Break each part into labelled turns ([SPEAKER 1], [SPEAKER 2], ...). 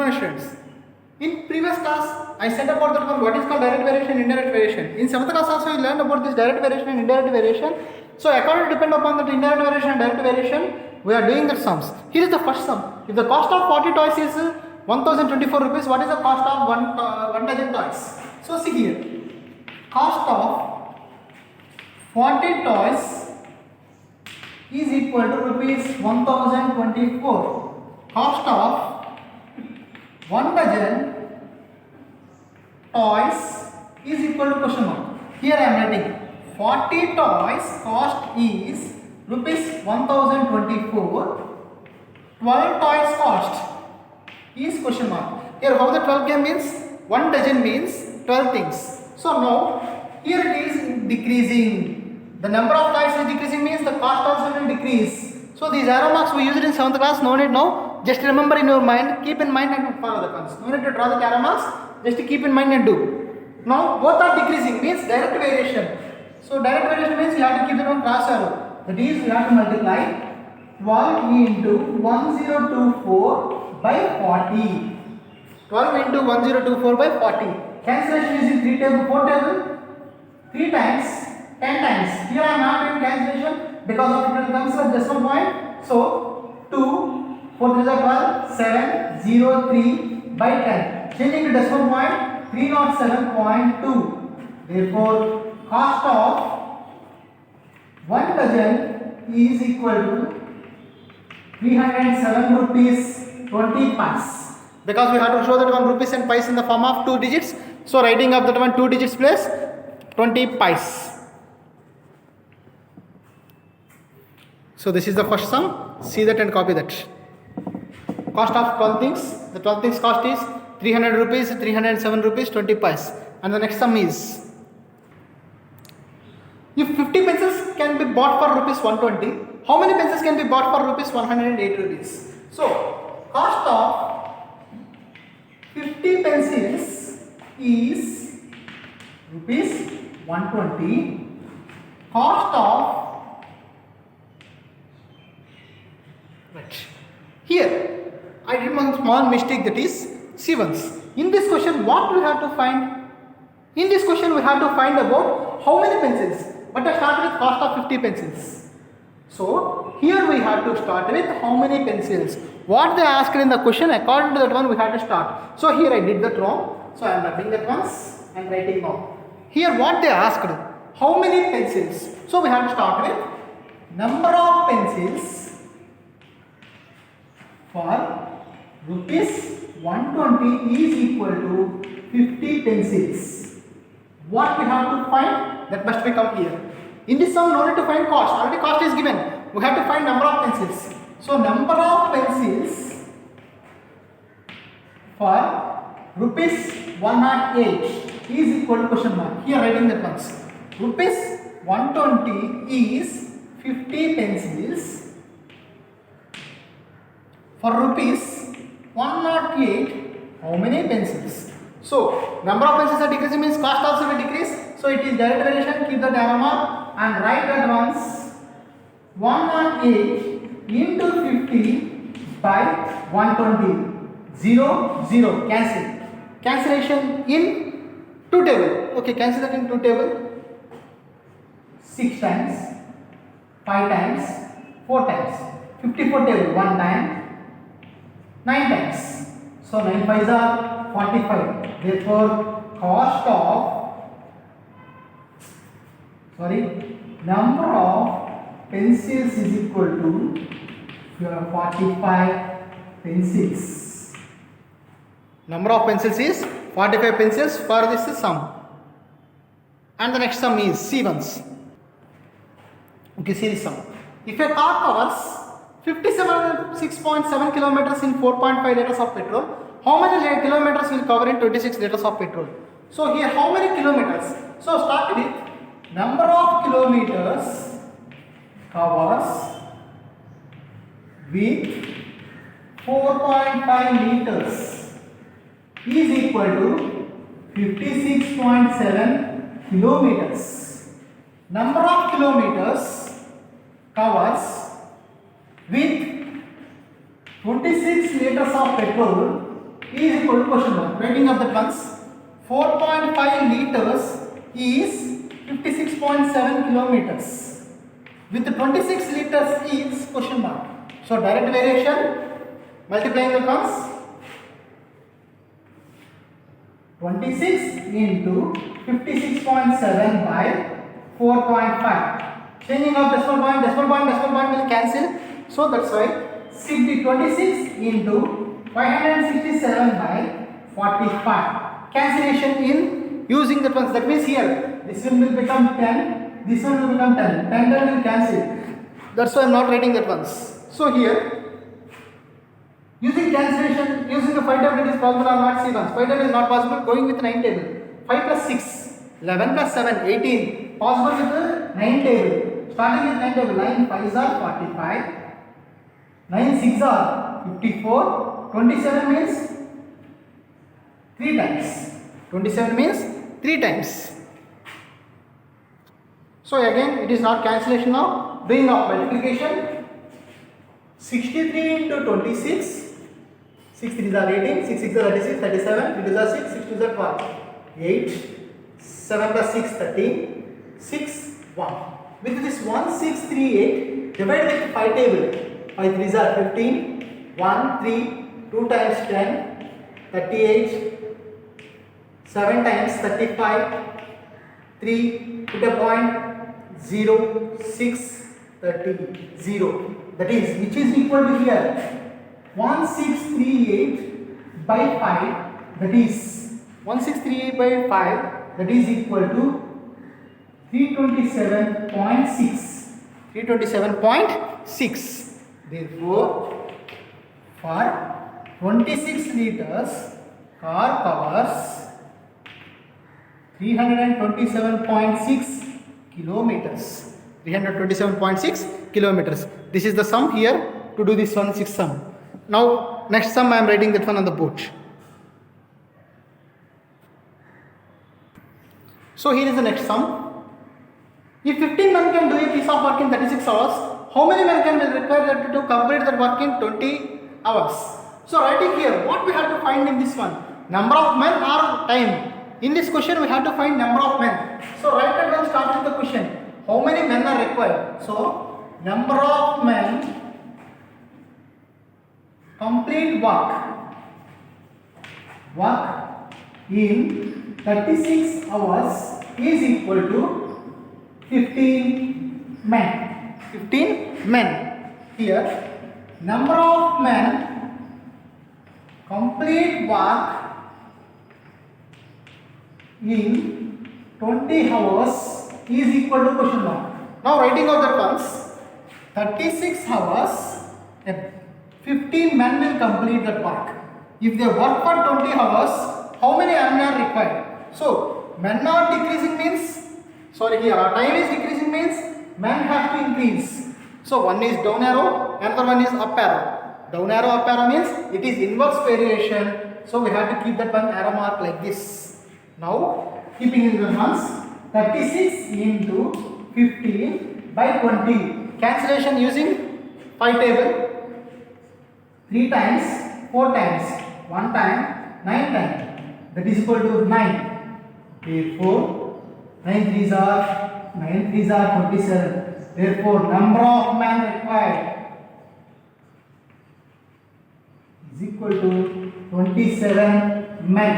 [SPEAKER 1] morning students. In previous class I said about that one what is called direct variation and indirect variation. In 7th class also you learned about this direct variation and indirect variation. So according to depend upon that indirect variation and direct variation we are doing the sums. Here is the first sum. If the cost of 40 toys is 1024 rupees, what is the cost of one dozen toys? So see here, cost of 40 toys is equal to rupees 1024. Cost of 1 dozen toys is equal to question mark. Here I am writing 40 toys cost is rupees 1024. 12 toys cost is question mark. Here how the 12 came means 1 dozen means 12 things. So now here it is decreasing. The number of toys is decreasing means the cost also will decrease. So these arrow marks we used in 7th class, no need now. Just remember in your mind, keep in mind and follow the concept. No need to draw the arrow marks, just keep in mind and do. Now both are decreasing means direct variation. So direct variation means you have to keep it on cross arrow. That is, you have to multiply 12 into 1024 by 40. 12 into 1024 by 40. Cancellation is in 3 table, 4 table. 3 times, 10 times. Here I am not doing cancellation because of it will consider decimal point. So 2, 4 3 12, 7, 0, 3 by 10. Changing to decimal point 307.2. Therefore, cost of 1 dozen is equal to 307 rupees 20 pice. Because we have to show that 1 rupees and pice in the form of 2 digits. So writing up that one 2 digits place 20 pice. So this is the first sum. See that and copy that. Cost of 12 things. The 12 things cost is 300 rupees, 307 rupees 20 pice. And the next sum is, if 50 pencils can be bought for rupees 120, how many pencils can be bought for rupees 108 rupees? So cost of 50 pencils is rupees 120. Cost of, right, here I did one small mistake, that is see once. In this question what we have to find? In this question we have to find about how many pencils, but I start with cost of 50 pencils. So here we have to start with how many pencils. What they asked in the question, according to that one we have to start. So here I did that wrong. So I am writing that once and writing now. Here what they asked, how many pencils. So we have to start with number of pencils for rupees 120 is equal to 50 pencils. What we have to find? That must become here. In this sum, no need to find cost. Already cost is given. We have to find number of pencils. So number of pencils for rupees 108 is equal to question mark. Here writing that once. Rupees 120 is 50 pencils. For rupees 108, how many pencils? So number of pencils are decreasing means cost also will decrease. So it is direct variation. Keep the arrow mark and write at once 108 into 50 by 120. 0, 0. Cancel. Cancellation in 2 table. Okay, cancel that in 2 table. 6 times, 5 times, 4 times. 54 table 1 time. 9 times. So 9 5s are 45. Therefore, cost of, number of pencils is equal to 45 pencils. Number of pencils is 45 pencils for this sum. And the next sum is C once. Okay, see this sum. If a car covers 56.7 kilometers in 4.5 liters of petrol, how many kilometers will cover in 26 liters of petrol? So here how many kilometers? So start with number of kilometers covers with 4.5 liters is equal to 56.7 kilometers. Number of kilometers covers with 26 liters of petrol equal to question mark. Writing of that once. 4.5 liters is 56.7 kilometers. With 26 liters is question mark. So direct variation, multiplying the ones. 26 into 56.7 by 4.5. Changing of decimal point will cancel. So that's why 26 into 567 by 45. Cancellation in using that ones. That means here this one will become 10, this one will become 10. 10 will cancel. That's why I am not writing that ones. So here using cancellation, using the 5 table it is possible or not, see once. 5 table is not possible, going with 9 table. 5 plus 6, 11 plus 7, 18. Possible with the 9 table. Starting with 9 table, 9 5s are 45, 9 6s are 54, 27 means 3 times. 27 means 3 times. So again it is not cancellation now, doing of multiplication. 63 into 26, 6 3s are 18, 6 6 are 36, 37, 3 2s are 6, 6 2s are 12, 8, 7 plus 6, 13, 6, 1. With this 1638, divide with 5 table. 5 3s are 15, 1, 3, 2 times 10, 38, 7 times 35, 3, put a point, 0, 6, 30, 0. That is, which is equal to here, 1638 by 5, that is 1638 by 5, that is equal to 327.6. 327.6. Therefore, for 26 liters, car powers 327.6 kilometers. 327.6 kilometers. This is the sum here to do this 1 6 sum. Now, next sum I am writing that one on the board. So, here is the next sum. If 15 men can do a piece of work in 36 hours, how many men can be required to complete that work in 20 hours? So, writing here, what we have to find in this one? Number of men or time? In this question, we have to find number of men. So, write that one, start with the question. How many men are required? So, number of men complete work in 36 hours is equal to 15 men. 15 men. Here, number of men complete work in 20 hours is equal to question mark. Now writing out that ones, 36 hours, 15 men will complete that work. If they work for 20 hours, how many men are required? So, men are decreasing means, here our time is decreasing means men have to increase. So, one is down arrow, another one is up arrow. Down arrow, up arrow means it is inverse variation. So, we have to keep that one arrow mark like this. Now, keeping in the ones, 36 into 15 by 20. Cancellation using 5 table. 3 times, 4 times, 1 time, 9 times. That is equal to 9. Therefore, 9 3s are 27. Therefore, number of men required is equal to 27 men.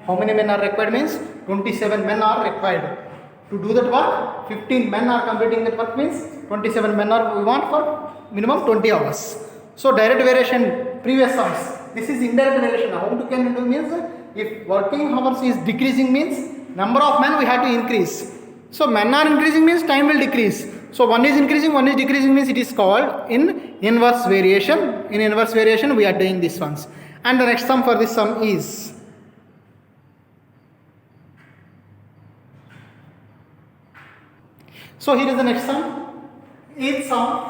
[SPEAKER 1] How many men are required means 27 men are required. To do that work, 15 men are completing that work means 27 men are we want for minimum 20 hours. So direct variation, previous sums. This is indirect variation. How to can do means if working hours is decreasing means number of men we have to increase. So men are increasing means time will decrease. So one is increasing, one is decreasing means it is called in inverse variation. In inverse variation we are doing these ones. And the next sum for this sum is so here is the next sum. Eighth sum.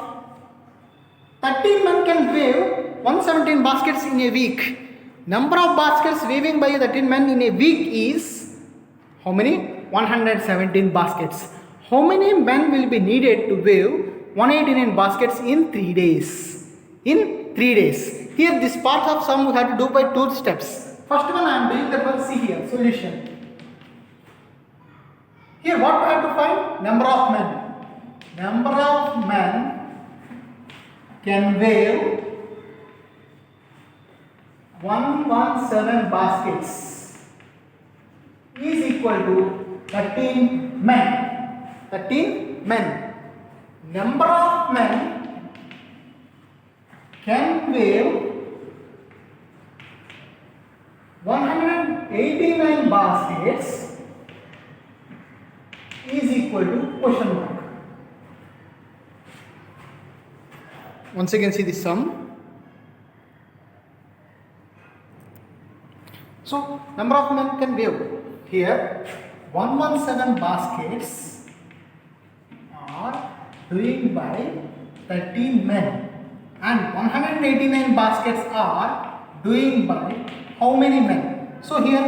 [SPEAKER 1] 13 men can weave 117 baskets in a week. Number of baskets weaving by 13 men in a week is how many? 117 baskets. How many men will be needed to weave 189 baskets in 3 days? In 3 days. Here this part of sum we have to do by 2 steps. First one I am doing that one. See here, solution. Here what we have to find? Number of men. Number of men can weigh 117 baskets is equal to 13 men. 13 men. Number of men can weigh 189 baskets is equal to question mark. Once again see this sum. So number of men can weigh here 117 baskets are doing by 13 men and 189 baskets are doing by how many men? So here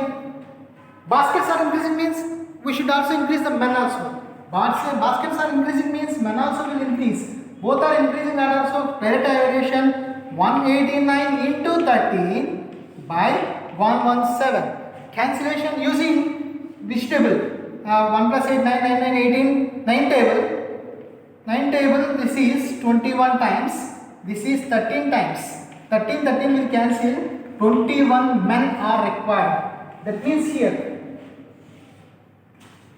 [SPEAKER 1] baskets are increasing means we should also increase the men also. Baskets are increasing means men also will increase. Both are increasing order, so parity variation 189 into 13 by 117. Cancellation using which table? 1 plus 8, 9, 9, 9, 18, 9 table. 9 table, this is 21 times, this is 13 times. 13 will cancel, 21 men are required. That means here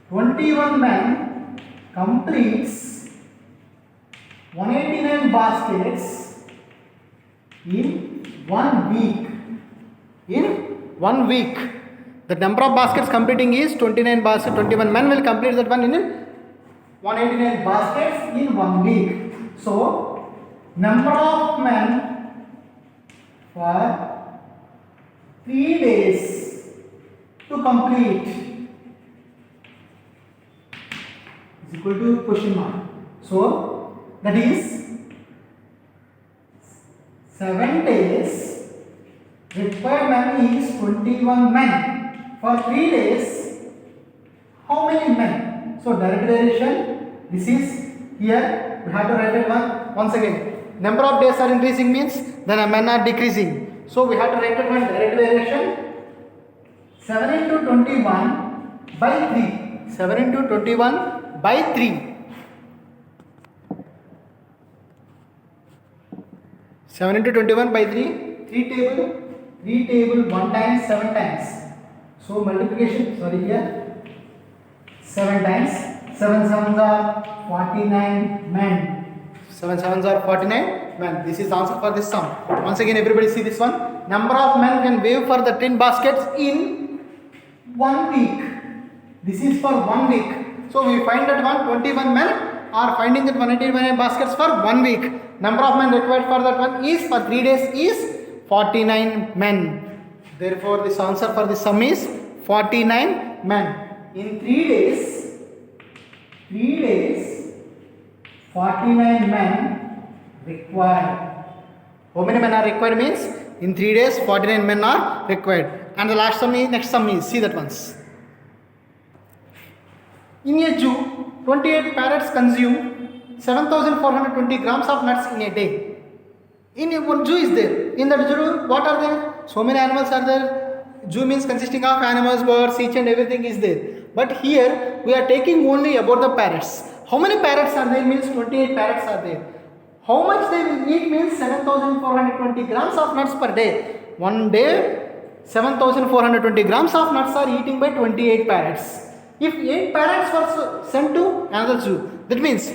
[SPEAKER 1] 21 men completes 189 baskets in 1 week. In 1 week. The number of baskets completing is 29 baskets. 21 men will complete that one in 189 baskets in 1 week. So, number of men for 3 days to complete is equal to question mark. So, that is 7 days. Required men is 21 men. For 3 days, how many men? So direct derivation, this is here, we have to write it once again. Number of days are increasing means then men are decreasing. So we have to write it one direct derivation. 7 into 21 by 3. 7 into 21 by 3. 7 into 21 by 3. 3 table 1 times 7 times. So multiplication, here 7 times, 7 sevens are 49 men. 7 sevens are 49 men. This is the answer for this sum. Once again everybody see this one. Number of men can weigh for the 10 baskets in 1 week. This is for 1 week. So we find that 21 men are finding that 189 baskets for 1 week. Number of men required for that one is for 3 days is 49 men. Therefore, this answer for this sum is 49 men. In 3 days, 49 men required. How many men are required means in 3 days 49 men are required. And the last sum is, next sum is, see that once. In a zoo, 28 parrots consume 7,420 grams of nuts in a day. In one zoo is there. In that zoo, what are there? So many animals are there. Zoo means consisting of animals, birds, each and everything is there. But here we are taking only about the parrots. How many parrots are there means 28 parrots are there. How much they will eat means 7,420 grams of nuts per day. One day 7,420 grams of nuts are eating by 28 parrots. If 8 parrots were sent to another zoo, that means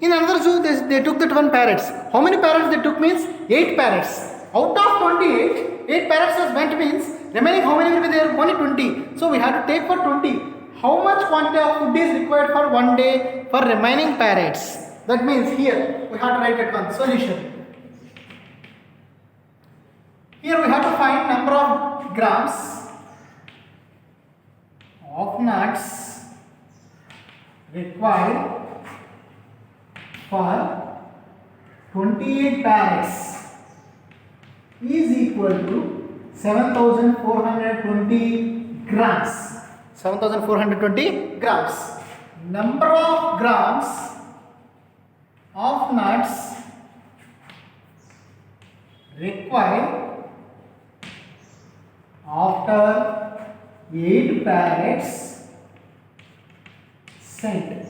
[SPEAKER 1] in another zoo they took that 1 parrots. How many parrots they took means 8 parrots. Out of 28, 8 parrots was went means remaining how many will be there? Only 20. So we have to take for 20. How much quantity of food is required for 1 day for remaining parrots? That means here we have to write it one solution. Here we have to find number of grams of nuts required for 28 parrots is equal to 7,420 grams. 7,420 grams. Number of grams of nuts required After 8 parrots sent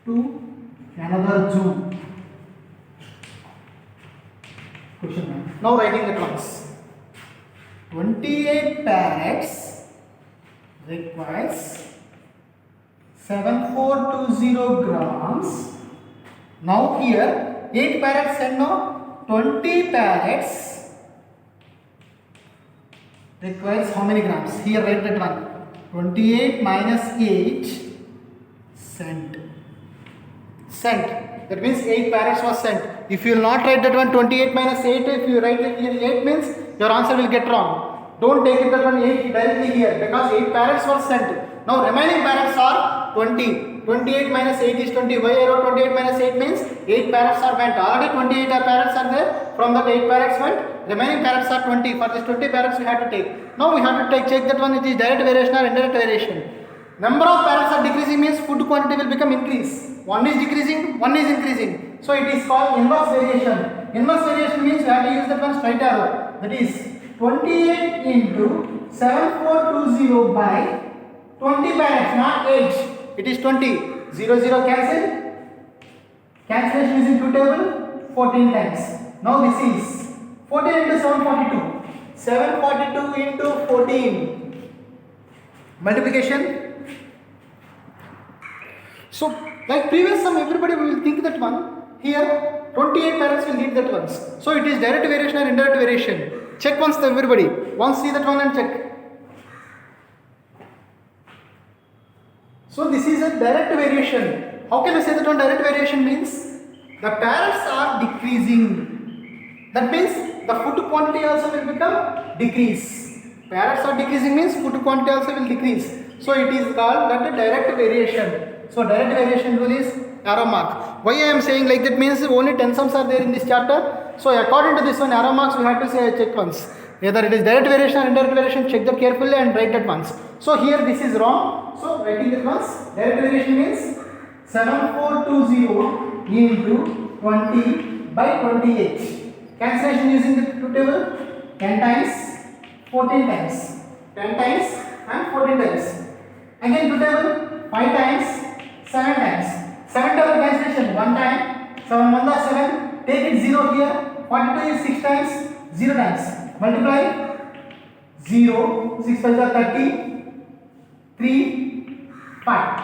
[SPEAKER 1] to another zoo. Question mark. Now writing the once. 28 parrots requires 7420 grams. Now here 8 parrots sent now 20 parrots requires how many grams? Here write that one. 28 minus 8 sent. Sent. That means 8 parrots was sent. If you will not write that one 28 minus 8, if you write it here 8 means your answer will get wrong. Don't take it that one 8 directly here because 8 parrots were sent. Now remaining parrots are 20. 28 minus 8 is 20. Why I wrote 28 minus 8 means 8 parrots are went. Already 28 parrots are there. From that 8 parrots went. Remaining parrots are 20. For this 20 parrots we have to take. Now we have to check that one it is direct variation or indirect variation. Number of parrots are decreasing means food quantity will become increase. One is decreasing, one is increasing. So it is called inverse variation. Inverse variation means we have to use that one straight arrow. That is 28 into 7420 by 20 parrots, not 8. It is 20. 0, 0 cancel. Cancellation is in two table. 14 times. Now this is 14 into 742. 742 into 14. Multiplication. So like previous sum, everybody will think that one. Here 28 parrots will need that once. So it is direct variation or indirect variation. Check once everybody. Once see that one and check. So this is a direct variation. How can I say that one direct variation means the parrots are decreasing. That means the food quantity also will become decrease. Parrots are decreasing means food quantity also will decrease. So it is called that a direct variation. So direct variation rule is arrow mark. Why I am saying like that means only 10 sums are there in this chapter. So according to this one arrow marks we have to say check once. Whether it is direct variation or indirect variation, check that carefully and write that once. So here this is wrong. So writing that once. Direct variation means 7420 into 20 by 28. Cancellation using the two table. 10 times, 14 times. 10 times and 14 times. Again two table. 5 times, 7 times. 7 table cancellation. 1 time. 7 1 are 7. Take it 0 here. 42 is 6 times. 0 times. Multiply 0, 6 5 are 30, 3, 5.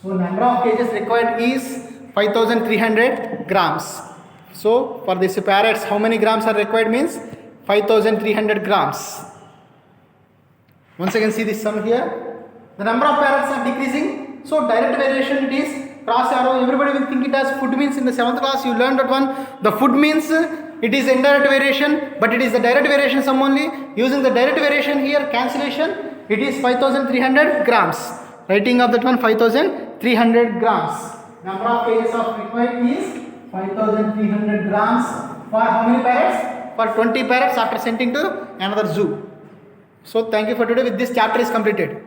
[SPEAKER 1] So number of kgs required is 5300 grams. So for this parrots, how many grams are required means 5300 grams. Once again see this sum here. The number of parrots are decreasing. So direct variation it is cross arrow. Everybody will think it as food means in the 7th class you learned that one. The food means it is indirect variation, but it is the direct variation sum only. Using the direct variation here, cancellation, it is 5300 grams. Writing of that one 5300 grams. Number of kgs of required is 5300 grams. For how many parrots? For 20 parrots after sending to another zoo. So thank you for today. With this chapter is completed.